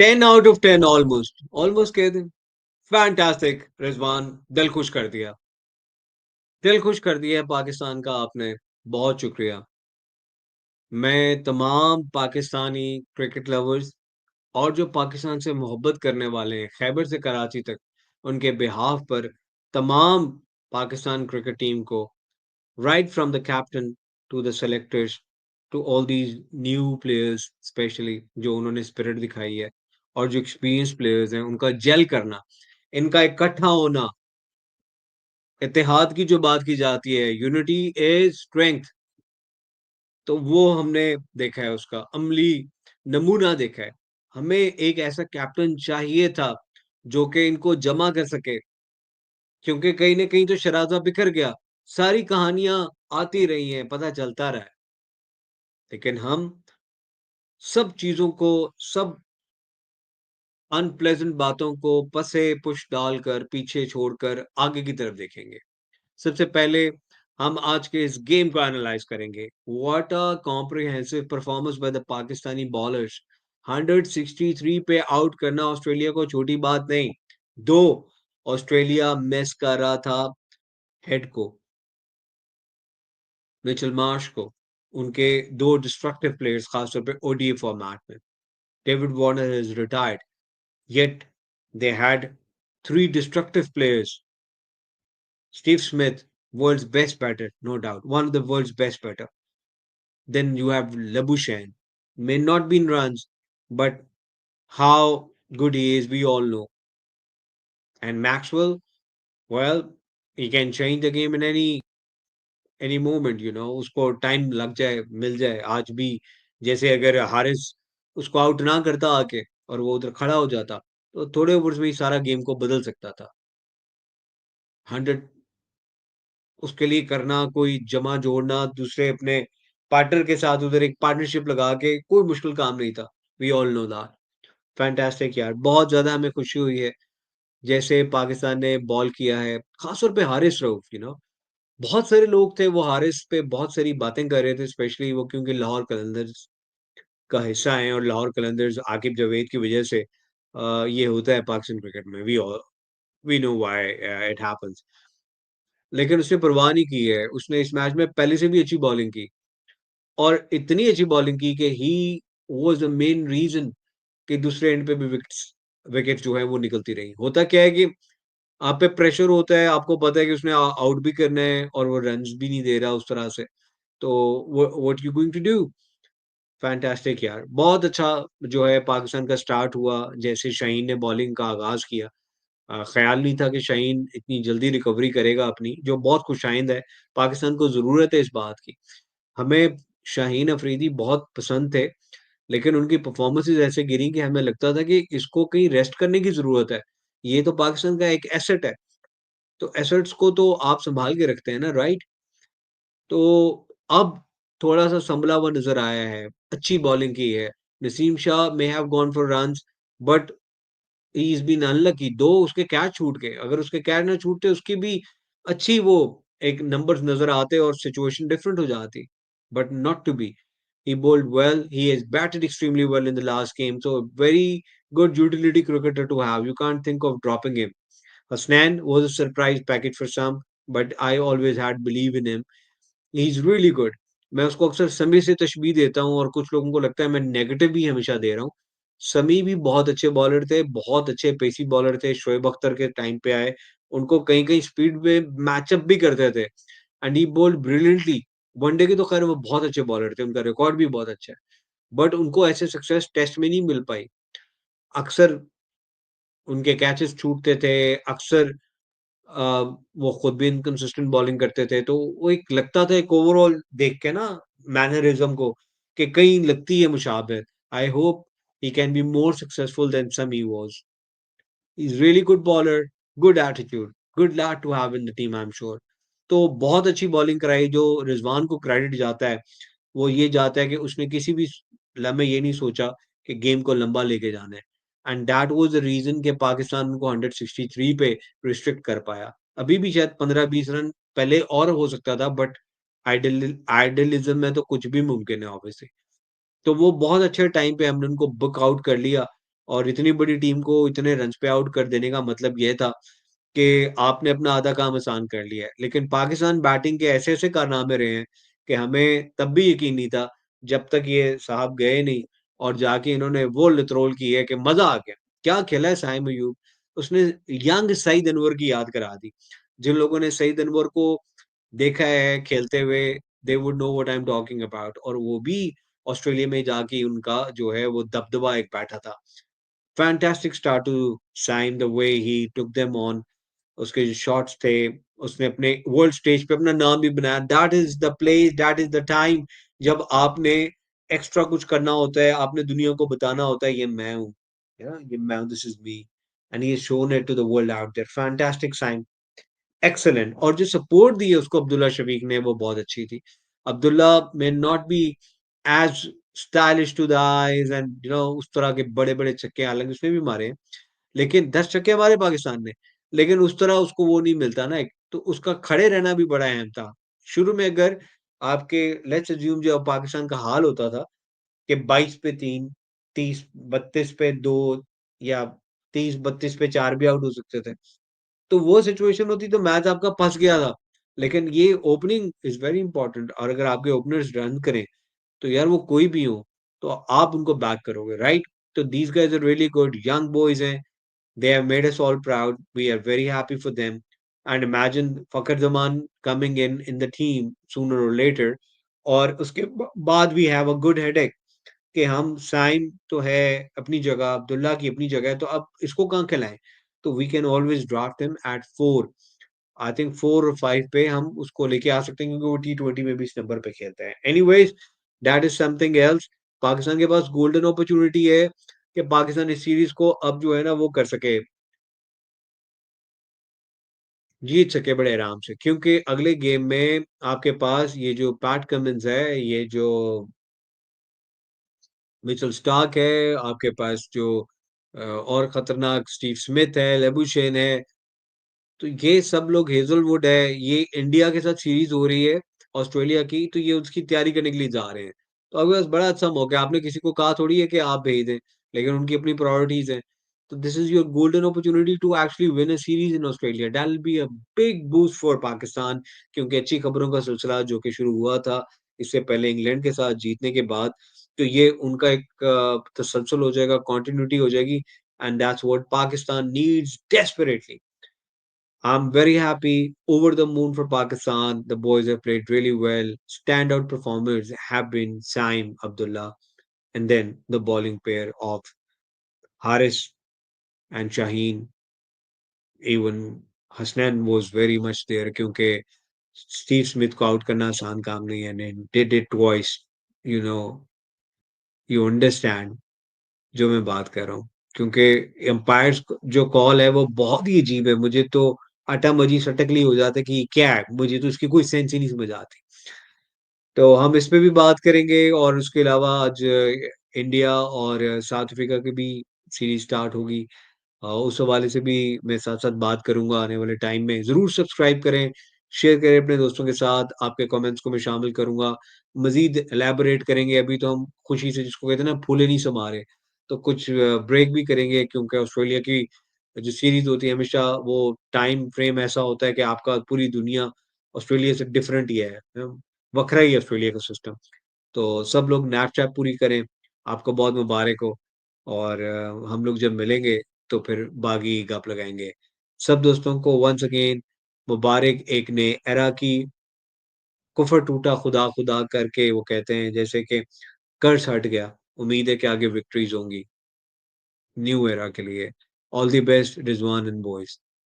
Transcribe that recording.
10 out of 10 almost almost कह दें। Fantastic Rizwan, दिल खुश कर दिया। दिल खुश कर दिया पाकिस्तान का आपने, बहुत शुक्रिया। मैं तमाम पाकिस्तानी क्रिकेट लवर्स और जो पाकिस्तान से मोहब्बत करने वाले हैं, खैबर से कराची तक, उनके बिहाफ पर तमाम पाकिस्तान क्रिकेट टीम को, right from the captain to the selectors to all these new players specially जो उन्होंने स्पिरिट दिखाई है और जो एक्सपीरियंस प्लेयर्स हैं, उनका जेल करना, इनका इकट्ठा होना, इत्तेहाद की जो बात की जाती है, यूनिटी इज़ स्ट्रेंथ, तो वो हमने देखा है उसका अमली नमूना देखा है। हमें एक ऐसा कैप्टन चाहिए था, जो कि इनको जमा कर सके, क्योंकि कहीं न कहीं तो शराज़ा बिखर गया। सारी कहानियाँ आती रही हैं, पता चलता रहा है। लेकिन हम सब चीज़ों को, सब अनप्लेज़ेंट बातों को पसे-पुश डालकर, पीछे छोड़कर आगे की तरफ देखेंगे। सबसे पहले हम आज के इस गेम को एनालाइज करेंगे। What a comprehensive performance by the Pakistani bowlers. 163 पे आउट करना ऑस्ट्रेलिया को छोटी बात नहीं। दो, ऑस्ट्रेलिया मिस कर रहा था हेड को, मिचेल मार्श को, उनके दो डिस्ट्रक्टिव प्लेयर्स खासतौर पे ओडीआई फॉर्मेट में। David Warner is retired, yet they had three destructive players. Steve Smith, world's best batter, no doubt, one of the world's best batter. Then you have Labuschagne, may not be in runs, but how good he is, we all know. And Maxwell, well, he can change the game in any moment, you know. उसको time लग जाए, मिल जाए, आज भी जैसे अगर हारिस उसको out ना करता आके और वो उधर खड़ा हो जाता, तो थोड़े ओवर्स में ही सारा गेम को बदल सकता था। 100 उसके लिए करना, कोई जमा जोड़ना, दूसरे अपने पार्टनर के साथ उधर एक पार्टनरशिप लगा के कोई मुश्किल काम नहीं था। We all know that. Fantastic यार, बहुत ज़्यादा हमें खुशी हुई है, जैसे पाकिस्तान ने बॉल किया है, खास तौर पे हारिस रऊफ, यू नो। बहुत सारे लोग थे वो हारिस पे बहुत सारी बातें कर रहे थे, स्पेशली वो क्योंकि लाहौर कलंदर्स का हिस्सा हैं और लाहौर कलंदर्स आकिब जावेद की वजह से ये होता है पाकिस्तान क्रिकेट में। We know why it happens. लेकिन उसने परवाह नहीं की है, उसने इस मैच में पहले से भी अच्छी बॉलिंग की और इतनी अच्छी बॉलिंग की कि he was the main reason कि दूसरे एंड पे भी विकेट्स जो है वो निकलती रहीं। होता क्या है कि आप पे प्रेशर होता है, आपको पता है कि उसने आउट भी करना है और वो रन्स भी नहीं दे रहा उस तरह से, तो what you going to do? Fantastic यार, बहुत अच्छा जो है पाकिस्तान का स्टार्ट हुआ, जैसे शाहीन ने बॉलिंग का आगाज़ किया। ख़्याल नहीं था कि शाहीन इतनी जल्दी रिकवरी करेगा अपनी, जो बहुत खुशाइंद है, पाकिस्तान को ज़रूरत है इस बात की। हमें शाहीन अफरीदी बहुत पसंद थे, लेकिन उनकी परफ़ॉर्मेंसेज़ ऐसे गिरी कि हमें लगता था कि इसको कहीं रेस्ट करने की ज़रूरत है। ये तो पाकिस्तान का एक एसेट है, तो एसेट्स को तो आप सँभाल के रखते हैं ना, राइट? तो अब थोड़ा-सा संभला हुआ नज़र आया है, अच्छी बॉलिंग की है। Naseem Shah may have gone for runs, but he is been unlucky, दो उसके कैच छूट गए, अगर उसके कैच ना छूटते उसकी भी अच्छी वो एक नंबर्स नज़र आते और सिचुएशन डिफरेंट हो जाती, but not to be. He bowled well, he has batted extremely well in the last game, so very good utility cricketer to have, you can't think of dropping him. Hasnain was a surprise package for some, but I always had believe in him. He is really good. मैं उसको अक्सर समी से तशबीह देता हूँ और कुछ लोगों को लगता है मैं नेगेटिव भी हमेशा दे रहा हूँ। समी भी बहुत अच्छे बॉलर थे, बहुत अच्छे पेसी बॉलर थे, शोएब अख्तर के टाइम पे आए। उनको कहीं-कहीं स्पीड में मैचअप भी करते थे and he bowled brilliantly. One day के तो खैर वो बहुत अच्छे बॉलर थे, उनका रिकॉर्ड भी बहुत अच्छा है। बट उनको ऐसे सक्सेस टेस्ट में नहीं मिल पाई। अक्सर उनके कैचेस छूटते थे, अक्सर अ, वो खुद भी इनकंसिस्टेंट बॉलिंग करते थे, तो वो एक लगता था एक ओवरऑल देख के ना मैनरिज़्म को कि कहीं लगती है मुशाबहत। I hope he can be more successful than some he was. He is really good bowler, good attitude, good lad to have in the team I am sure. तो बहुत अच्छी बॉलिंग कराई, जो रिज़वान को क्रेडिट जाता है, वो ये जाता है कि उसने किसी भी लम्हे ये नहीं सोचा कि गेम को लंबा लेके जाना है। And that was the reason कि पाकिस्तान उनको 163 पे रिस्ट्रिक्ट कर पाया। अभी भी शायद 15-20 रन पहले और हो सकता था, बट आइडियलिज़्म में तो कुछ भी मुमकिन है ऑब्वियसली। तो वो बहुत अच्छे टाइम पे हमने उनको बुक आउट कर लिया और इतनी बड़ी टीम को इतने रन्स पे आउट कर देने का मतलब ये था कि आपने अपना आधा काम आसान कर लिया है। लेकिन पाकिस्तान बैटिंग के ऐसे-ऐसे कारनामे रहे हैं कि हमें तब भी यकीन नहीं था, जब तक ये साहब गए नहीं और जाके इन्होंने वो लिथरोल की है कि मज़ा आ गया। क्या खेला है साइम अयूब! उसने यंग सईद अनवर की याद करा दी। जिन लोगों ने सईद अनवर को देखा है खेलते हुए, they would know what I am talking about, और वो भी ऑस्ट्रेलिया में जाके उनका जो है वो दबदबा एक बैठा था। Fantastic start to Saim, the way he took them on, उसके जो शॉट्स थे, उसने अपने वर्ल्ड स्टेज पे अपना नाम भी बनाया। That is the place, that is the time जब आपने एक्स्ट्रा कुछ करना होता है, आपने दुनिया को बताना होता है ये मैं हूँ, ये मैं हूँ, this is me, and he has shown it to the world out there. Fantastic sign, excellent. और जो सपोर्ट दी है उसको अब्दुल्ला शफीक ने, वो बहुत अच्छी थी। Abdullah may not be as stylish to the eyes and उस तरह के बड़े-बड़े छक्के हालाँकि उसने भी मारे हैं। लेकिन 10 छक्के मारे पाकिस्तान ने, लेकिन उस तरह उसको वो नहीं मिलता ना एक, तो उसका खड़े रहना भी बड़ा अहम था। शुरू में अगर आपके लेट्स अज़्यूम जब पाकिस्तान का हाल होता था कि 22 पे 3, 30 32 पे 2 या 30-32 पे 4 भी आउट हो सकते थे। तो वो सिचुएशन होती तो मैच आपका फँस गया था। लेकिन ये ओपनिंग इज़ वेरी इंपोर्टेंट, और अगर आपके ओपनर्स रन करें, तो यार वो कोई भी हो, तो आप उनको बैक करोगे, राइट? तो these guys are really good, young boys हैं। They have made us all proud. We are very happy for them. And imagine Fakhar Zaman coming in the team sooner or later. और उसके बाद we have a good headache कि हम साइम तो है अपनी जगह, अब्दुल्ला की अपनी जगह है, तो अब इसको कहाँ खिलाएँ? तो we can always draft him at 4. I think 4 और 5 पे हम उसको लेके आ सकते हैं क्योंकि वो टी20 में भी इस नंबर पे खेलता है। Anyways, that is something else. Pakistan के पास गोल्डन अपॉर्च्युनिटी है कि पाकिस्तान इस सीरीज़ को अब जो है ना वो कर सके, जीत सके बड़े आराम से, क्योंकि अगले गेम में आपके पास ये जो पैट कमिंस है, ये जो मिचेल स्टार्क है, आपके पास जो और खतरनाक स्टीव स्मिथ है, लेबुशेन है, तो ये सब लोग, हेज़लवुड है, ये इंडिया के साथ सीरीज़ हो रही है ऑस्ट्रेलिया की, तो ये उसकी तैयारी करने के लिए जा रहे हैं। तो आपके पास बड़ा अच्छा मौका है, आपने किसी को कहा थोड़ी है कि आप भेज दें, लेकिन उनकी अपनी प्रायोरिटीज़ हैं। तो this is your golden opportunity to actually win a series in Australia. That will be a big boost for Pakistan, क्योंकि अच्छी खबरों का सिलसिला जो कि शुरू हुआ था, इससे पहले इंग्लैंड के साथ जीतने के बाद, तो ये उनका एक तसलसल हो जाएगा, कंटिन्यूटी हो जाएगी, and that's what Pakistan needs desperately. I'm very happy, over the moon for Pakistan. The boys have played really well. Standout performers have been Saim Abdullah and then the bowling pair of Haris and Shaheen. Even Hasnan was very much there क्योंकि Steve Smith को out करना आसान काम नहीं है, and did it twice. You know, you understand जो मैं बात कर रहा हूँ। क्योंकि एम्पायर्स जो कॉल है वो बहुत ही अजीब है। मुझे तो आटा-मजी सटकली हो जाता है कि ये क्या है? मुझे तो इसकी कोई सेंस ही नहीं समझ आती। तो हम इस पे भी बात करेंगे, और उसके अलावा आज इंडिया और साउथ अफ्रीका की भी सीरीज़ स्टार्ट होगी। उस हवाले से भी मैं साथ-साथ बात करूँगा आने वाले टाइम में। ज़रूर सब्सक्राइब करें, शेयर करें अपने दोस्तों के साथ, आपके कमेंट्स को मैं शामिल करूँगा। मज़ीद इलैबोरेट करेंगे, अभी तो हम खुशी से जिसको कहते हैं ना फूले नहीं समा रहे, तो कुछ ब्रेक भी करेंगे क्योंकि ऑस्ट्रेलिया की जो सीरीज़ होती है हमेशा वो टाइम फ्रेम ऐसा होता है कि आपका पूरी दुनिया ऑस्ट्रेलिया से डिफरेंट ही है। वखरा ही है ऑस्ट्रेलिया का सिस्टम। तो सब लोग नैप-चैप पूरी करें, आपको बहुत मुबारक हो, और हम लोग जब मिलेंगे तो फिर बागी गप लगाएँगे। सब दोस्तों को वन्स अगेन मुबारक एक नए एरा की। कुफ़र टूटा खुदा खुदा करके वो कहते हैं जैसे कि कर्स हट गया। उम्मीद है कि आगे विक्ट्रीज़ होंगी न्यू एरा के लिए। All the best Rizwan and boys.